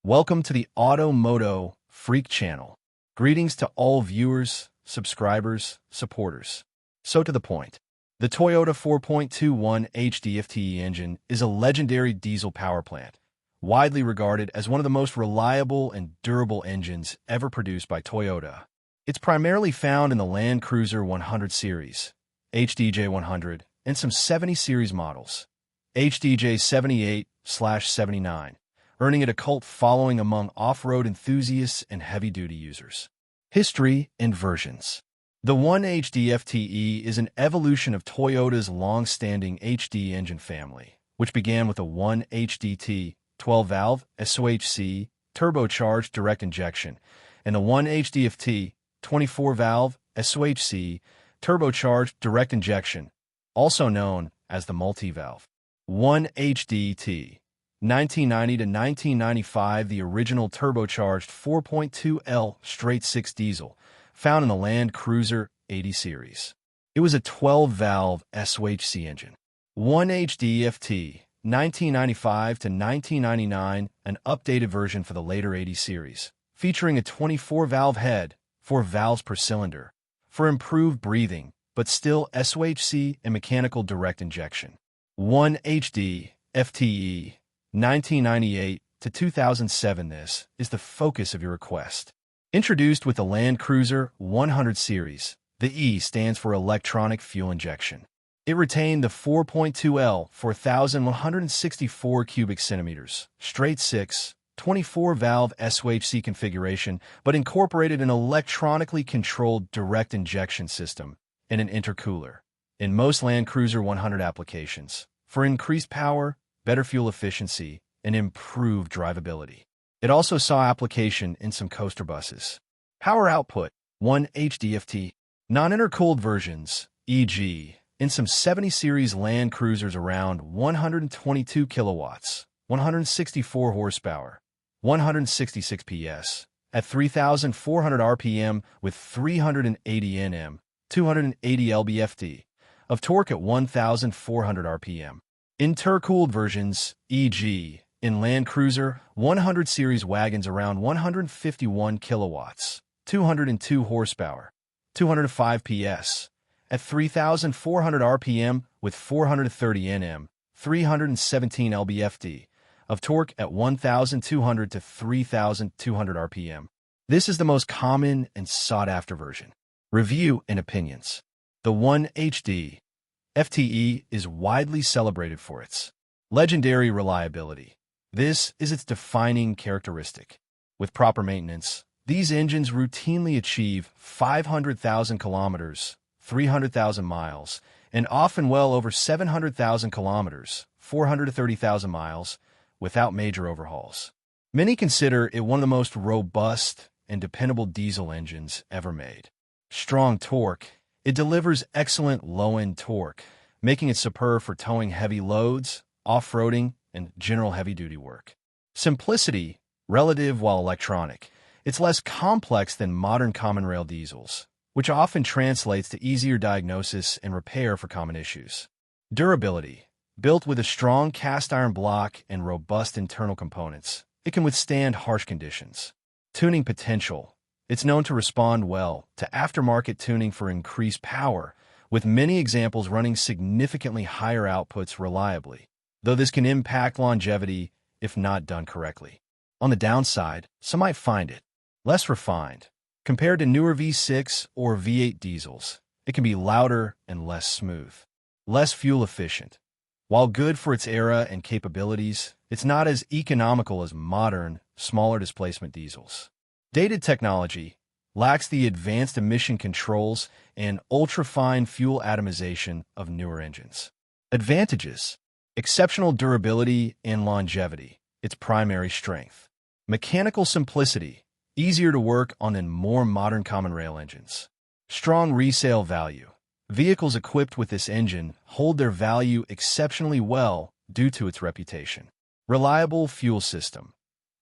Welcome to the MOTO Freak channel. Greetings to all viewers, subscribers, supporters. So to the point. The Toyota 4.21 1HD-FTE engine is a legendary diesel power plant, widely regarded as one of the most reliable and durable engines ever produced by Toyota. It's primarily found in the Land Cruiser 100 series, HDJ100, and some 70 series models, HDJ78/79, earning it a cult following among off-road enthusiasts and heavy-duty users. History and versions. The 1HD-FTE is an evolution of Toyota's long-standing HD engine family, which began with a 1HDT 12-valve SOHC turbocharged direct injection and the 1HDFT 24-valve SOHC turbocharged direct injection, also known as the multi-valve. 1HDT 1990 to 1995, the original turbocharged 4.2L straight-six diesel found in the Land Cruiser 80 series. It was a 12-valve SOHC engine. 1HD-FT 1995 to 1999, an updated version for the later 80 series, featuring a 24-valve head, 4 valves per cylinder, for improved breathing, but still SOHC and mechanical direct injection. 1HD-FTE 1998 to 2007. This is the focus of your request. Introduced with the Land Cruiser 100 series, the E stands for electronic fuel injection. It retained the 4.2L 4,164 cubic centimeters, straight-six, 24-valve SOHC configuration, but incorporated an electronically controlled direct injection system and an intercooler in most Land Cruiser 100 applications for increased power, better fuel efficiency, and improved drivability. It also saw application in some coaster buses. Power output, 1HD-FT. Non-intercooled versions, e.g., in some 70 series Land Cruisers around 122 kilowatts, 164 horsepower, 166 PS, at 3,400 RPM with 380 Nm, 280 lb-ft, of torque at 1,400 RPM. Intercooled versions, e.g., in Land Cruiser 100 series wagons around 151 kilowatts, 202 horsepower, 205 PS, at 3,400 RPM with 430 Nm, 317 lb-ft, of torque at 1,200 to 3,200 RPM. This is the most common and sought-after version. Review and opinions. The 1HD-FTE is widely celebrated for its legendary reliability. This is its defining characteristic. With proper maintenance, these engines routinely achieve 500,000 kilometers, 300,000 miles, and often well over 700,000 kilometers, 430,000 miles, without major overhauls. Many consider it one of the most robust and dependable diesel engines ever made. Strong torque. It delivers excellent low-end torque, making it superb for towing heavy loads, off-roading, and general heavy-duty work. Simplicity, relative while electronic. It's less complex than modern common rail diesels, which often translates to easier diagnosis and repair for common issues. Durability. Built with a strong cast-iron block and robust internal components, it can withstand harsh conditions. Tuning potential. It's known to respond well to aftermarket tuning for increased power, with many examples running significantly higher outputs reliably, though this can impact longevity if not done correctly. On the downside, some might find it less refined. Compared to newer V6 or V8 diesels, it can be louder and less smooth. Less fuel efficient. While good for its era and capabilities, it's not as economical as modern, smaller displacement diesels. Dated technology. Lacks the advanced emission controls and ultra-fine fuel atomization of newer engines. Advantages. Exceptional durability and longevity, its primary strength. Mechanical simplicity, easier to work on than more modern common rail engines. Strong resale value. Vehicles equipped with this engine hold their value exceptionally well due to its reputation. Reliable fuel system.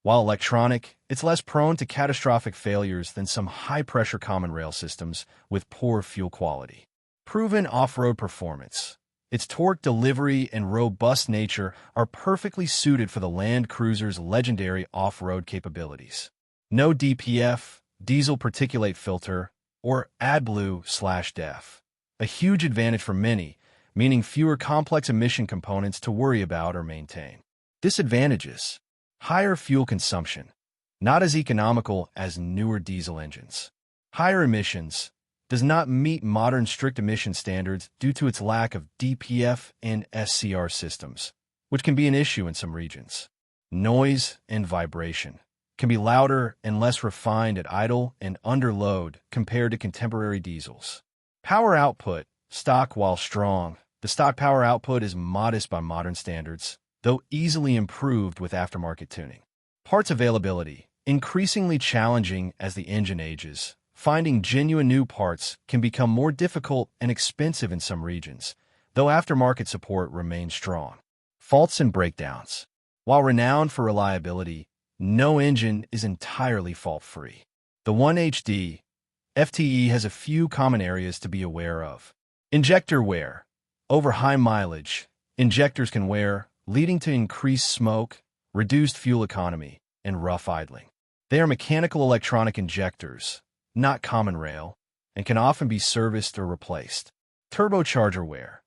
While electronic, it's less prone to catastrophic failures than some high-pressure common rail systems with poor fuel quality. Proven off-road performance. Its torque delivery and robust nature are perfectly suited for the Land Cruiser's legendary off-road capabilities. No DPF, diesel particulate filter, or AdBlue/DEF. A huge advantage for many, meaning fewer complex emission components to worry about or maintain. Disadvantages: higher fuel consumption, not as economical as newer diesel engines. Higher emissions, does not meet modern strict emission standards due to its lack of DPF and SCR systems, which can be an issue in some regions. Noise and vibration can be louder and less refined at idle and under load compared to contemporary diesels. Power output, stock while strong. The stock power output is modest by modern standards, though easily improved with aftermarket tuning. Parts availability, increasingly challenging as the engine ages. Finding genuine new parts can become more difficult and expensive in some regions, though aftermarket support remains strong. Faults and breakdowns. While renowned for reliability, no engine is entirely fault-free. The 1HD-FTE has a few common areas to be aware of. Injector wear. Over high mileage, injectors can wear, leading to increased smoke, reduced fuel economy, and rough idling. They are mechanical electronic injectors, not common rail, and can often be serviced or replaced. Turbocharger wear.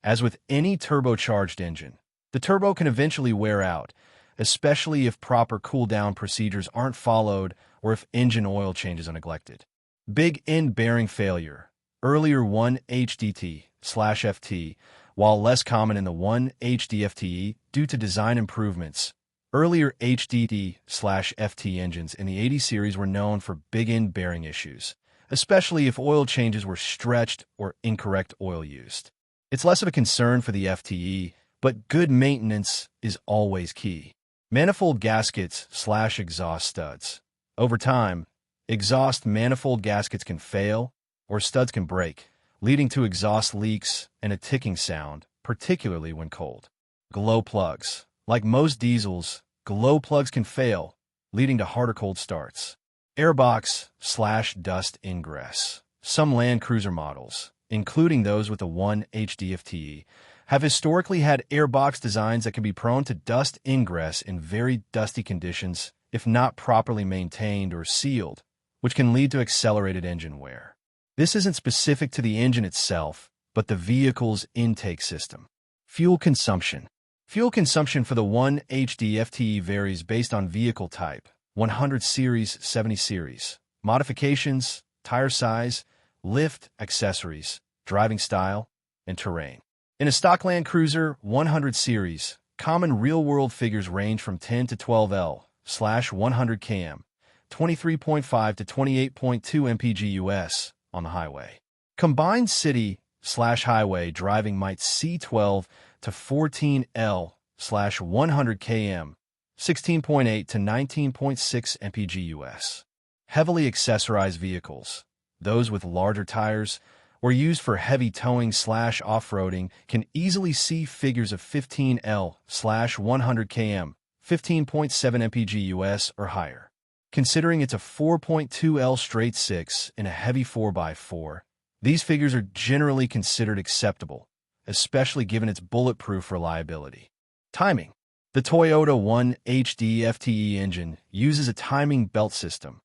As with any turbocharged engine, the turbo can eventually wear out, especially if proper cool-down procedures aren't followed or if engine oil changes are neglected. Big end bearing failure. Earlier 1HDT/FT, while less common in the 1HD-FTE due to design improvements. Earlier HDT/FT engines in the 80 series were known for big end bearing issues, especially if oil changes were stretched or incorrect oil used. It's less of a concern for the FTE, but good maintenance is always key. Manifold gaskets/exhaust studs. Over time, exhaust manifold gaskets can fail or studs can break, leading to exhaust leaks and a ticking sound, particularly when cold. Glow plugs. Like most diesels, glow plugs can fail, leading to harder cold starts. Airbox/dust ingress. Some Land Cruiser models, including those with the 1HD-FTE, have historically had airbox designs that can be prone to dust ingress in very dusty conditions if not properly maintained or sealed, which can lead to accelerated engine wear. This isn't specific to the engine itself, but the vehicle's intake system. Fuel consumption. Fuel consumption for the 1HD-FTE varies based on vehicle type, 100 series, 70 series, modifications, tire size, lift, accessories, driving style, and terrain. In a stock Land Cruiser 100 series, common real-world figures range from 10 to 12 L/100 km, 23.5 to 28.2 mpg US on the highway. Combined city/highway driving might see 12 to 14 L/100 km, 16.8 to 19.6 mpg US. Heavily accessorized vehicles, those with larger tires or used for heavy towing/off-roading, can easily see figures of 15 L/100 km, 15.7 mpg US or higher. Considering it's a 4.2 L straight 6 in a heavy 4x4, these figures are generally considered acceptable, especially given its bulletproof reliability. Timing. The Toyota 1HD-FTE engine uses a timing belt system,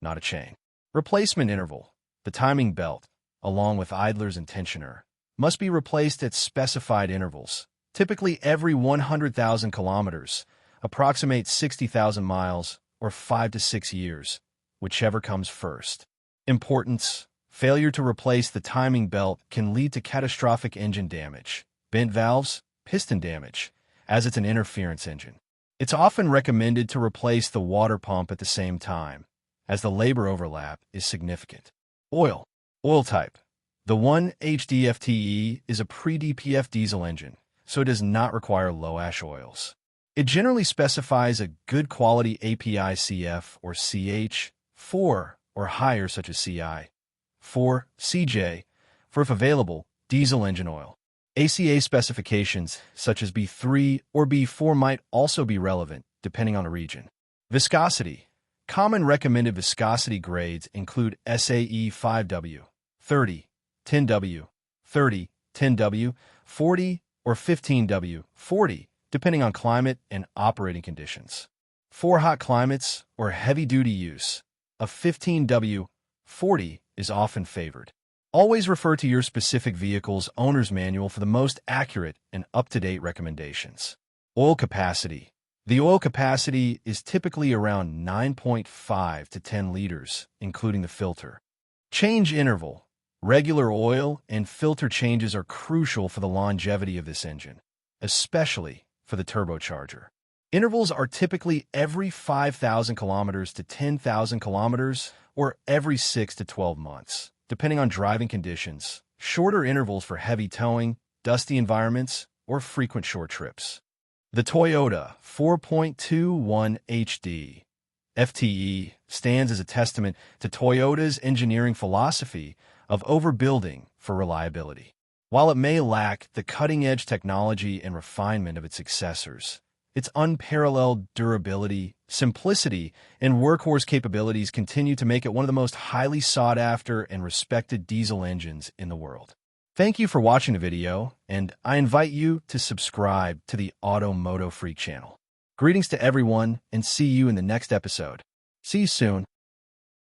not a chain. Replacement interval. The timing belt, along with idlers and tensioner, must be replaced at specified intervals, typically every 100,000 kilometers, approximate 60,000 miles, or 5 to 6 years, whichever comes first. Importance. Failure to replace the timing belt can lead to catastrophic engine damage, bent valves, piston damage, as it's an interference engine. It's often recommended to replace the water pump at the same time, as the labor overlap is significant. Oil type. The 1HD-FTE is a pre-DPF diesel engine, so it does not require low-ash oils. It generally specifies a good quality API CF or CH4 or higher, such as CI4, CJ, for, if available, diesel engine oil. ACA specifications such as B3 or B4 might also be relevant, depending on the region. Viscosity. Common recommended viscosity grades include SAE 5W, 30, 10W, 30, 10W, 1HD-40 or 15W40, depending on climate and operating conditions. For hot climates or heavy-duty use, a 15W40 is often favored. Always refer to your specific vehicle's owner's manual for the most accurate and up-to-date recommendations. Oil capacity. The oil capacity is typically around 9.5 to 10 liters, including the filter. Change interval. Regular oil and filter changes are crucial for the longevity of this engine, especially for the turbocharger. Intervals are typically every 5,000 kilometers to 10,000 kilometers or every 6 to 12 months, depending on driving conditions. Shorter intervals for heavy towing, dusty environments, or frequent short trips. The Toyota 4.21 HD FTE stands as a testament to Toyota's engineering philosophy of overbuilding for reliability. While it may lack the cutting-edge technology and refinement of its successors, its unparalleled durability, simplicity, and workhorse capabilities continue to make it one of the most highly sought-after and respected diesel engines in the world. Thank you for watching the video, and I invite you to subscribe to the MOTO Freak channel. Greetings to everyone, and see you in the next episode. See you soon.